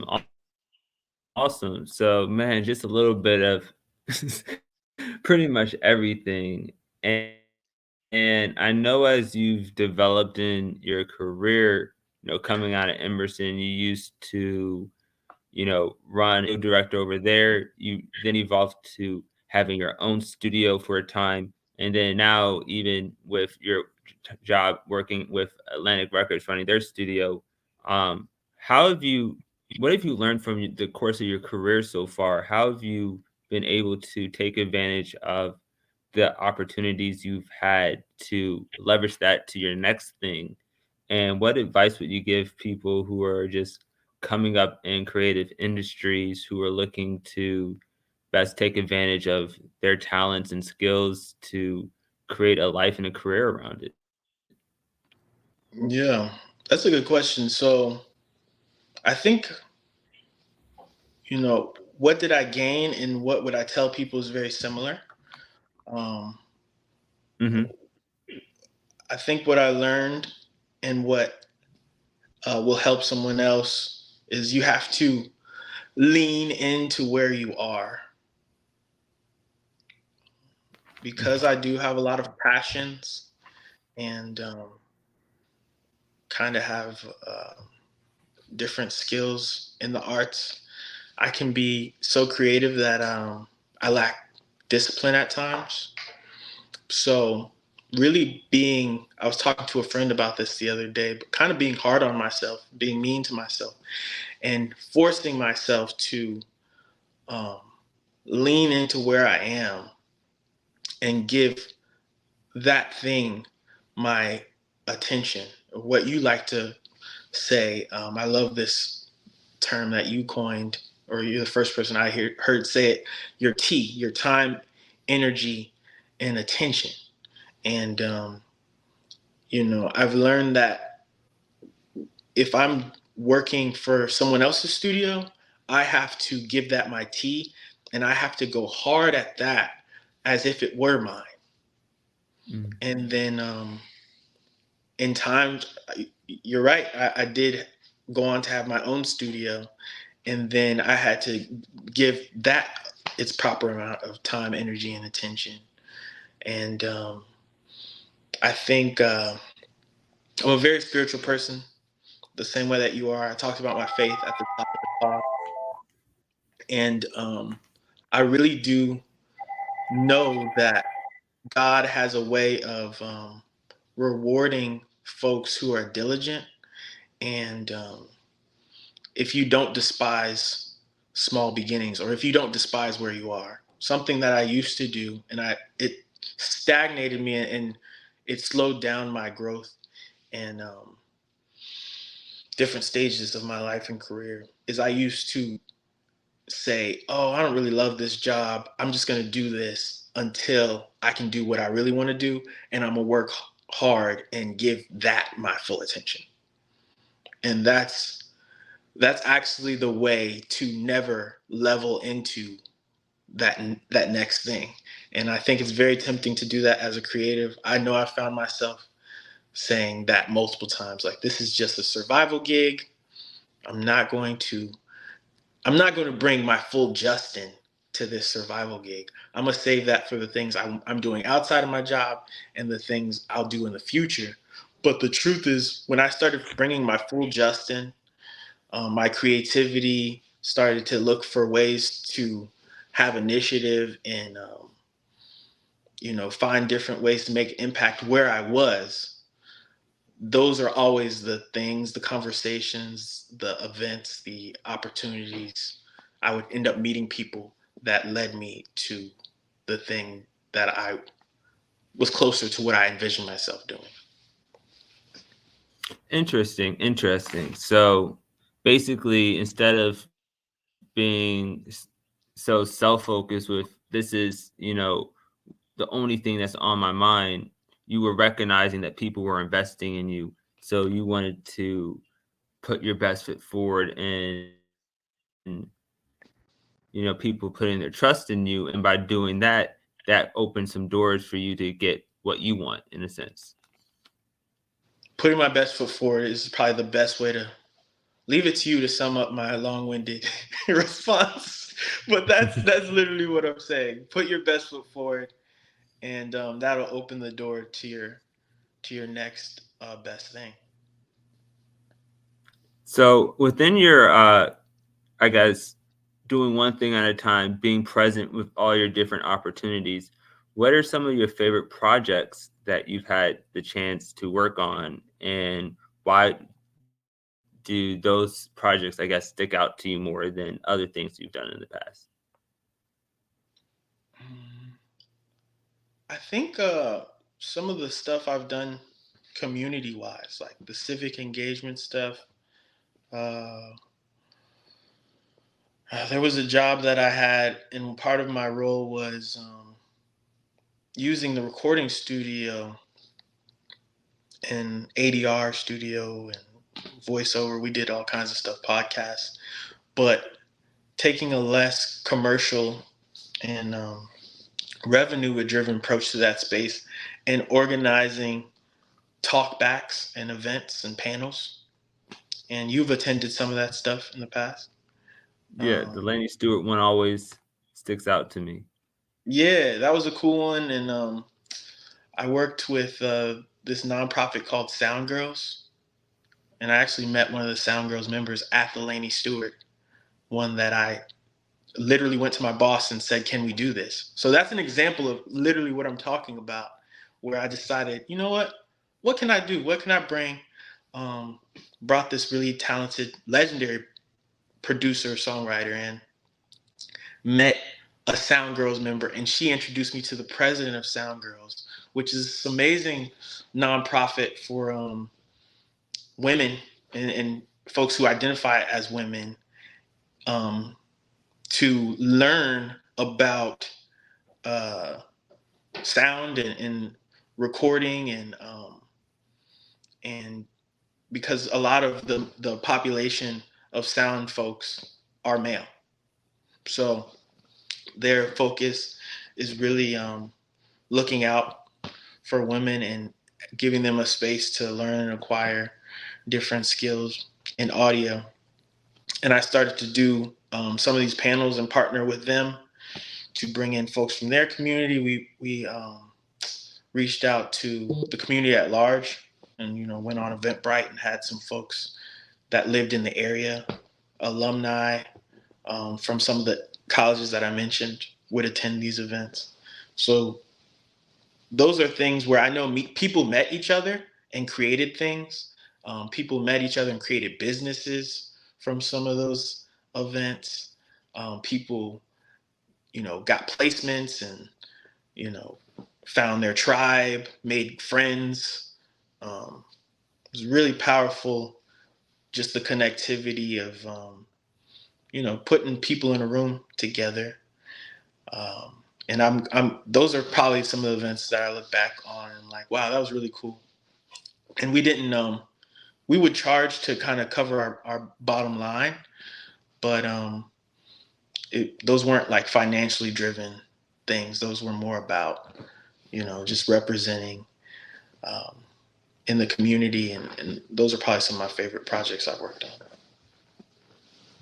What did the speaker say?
Awesome. Awesome. So, man, just a little bit of pretty much everything. And, and I know as you've developed in your career, coming out of Emerson, you used to run a director over there. You then evolved to having your own studio for a time. And then now, even with your job working with Atlantic Records, running their studio, how have you, what have you learned from the course of your career so far? How have you been able to take advantage of the opportunities you've had to leverage that to your next thing? And what advice would you give people who are just coming up in creative industries, who are looking to best take advantage of their talents and skills to create a life and a career around it? Yeah, that's a good question. So I think, what did I gain and what would I tell people is very similar. Um, Hmm. I think what I learned and what will help someone else is you have to lean into where you are. Because I do have a lot of passions and kind of have different skills in the arts, I can be so creative that I lack discipline at times. So, really I was talking to a friend about this the other day, but kind of being hard on myself, being mean to myself, and forcing myself to um, lean into where I am and give that thing my attention. What you like to say, I love this term that you coined, or you're the first person I heard say it, your T, your time, energy, and attention. And, I've learned that if I'm working for someone else's studio, I have to give that my T and I have to go hard at that as if it were mine. Mm. And then in times, you're right, I did go on to have my own studio. And then I had to give that its proper amount of time, energy, and attention. And I think I'm a very spiritual person, the same way that you are. I talked about my faith at the top of the talk. And I really do know that God has a way of rewarding folks who are diligent. And if you don't despise small beginnings, or if you don't despise where you are, something that I used to do, and it stagnated me and it slowed down my growth and different stages of my life and career, is I used to say, oh, I don't really love this job. I'm just going to do this until I can do what I really want to do. And I'm going to work hard and give that my full attention. And that's actually the way to never level into that that next thing. And I think it's very tempting to do that as a creative. I know I found myself saying that multiple times, like, this is just a survival gig. I'm not going to I'm not going to bring my full Justin to this survival gig. I'm going to save that for the things I'm doing outside of my job and the things I'll do in the future. But the truth is, when I started bringing my full Justin, my creativity started to look for ways to have initiative and find different ways to make impact where I was. Those are always the things, the conversations, the events, the opportunities. I would end up meeting people that led me to the thing that I was closer to what I envisioned myself doing. Interesting, interesting. So basically, instead of being so self-focused with this is, the only thing that's on my mind, you were recognizing that people were investing in you. So you wanted to put your best foot forward and, people putting their trust in you. And by doing that, that opened some doors for you to get what you want in a sense. Putting my best foot forward is probably the best way to leave it to you to sum up my long-winded response. But that's literally what I'm saying. Put your best foot forward, and that'll open the door to your next best thing. So within your, I guess, doing one thing at a time, being present with all your different opportunities, what are some of your favorite projects that you've had the chance to work on, and why do those projects, I guess, stick out to you more than other things you've done in the past? Mm, I think some of the stuff I've done community-wise, like the civic engagement stuff. Uh, there was a job that I had, and part of my role was using the recording studio and ADR studio and voiceover. We did all kinds of stuff, podcasts, but taking a less commercial and revenue driven approach to that space and organizing talkbacks and events and panels. And you've attended some of that stuff in the past. Yeah, the Um, Laney Stewart one always sticks out to me. yeah, that was a cool one. And I worked with this nonprofit called Sound Girls. And I actually met one of the Sound Girls members at the Laney Stewart one that I literally went to my boss and said, "Can we do this?" So that's an example of literally what I'm talking about, where I decided, you know what? What can I do? What can I bring? Um, Brought this really talented, legendary producer, songwriter in, met a Sound Girls member, and she introduced me to the president of Sound Girls, which is this amazing nonprofit for women and folks who identify as women um, to learn about uh, sound and recording and because a lot of the population of sound folks are male, so their focus is really looking out for women and giving them a space to learn and acquire different skills in audio. And I started to do some of these panels and partner with them to bring in folks from their community. We reached out to the community at large, and went on Eventbrite and had some folks that lived in the area, alumni from some of the colleges that I mentioned would attend these events. So those are things where I know people met each other and created things. People met each other and created businesses from some of those events. People, got placements and you know, found their tribe, made friends. It was really powerful, just the connectivity of, putting people in a room together. And those are probably some of the events that I look back on and like, wow, that was really cool. And we would charge to kind of cover our bottom line, but those weren't like financially driven things. Those were more about, just representing um, in the community, and those are probably some of my favorite projects I've worked on.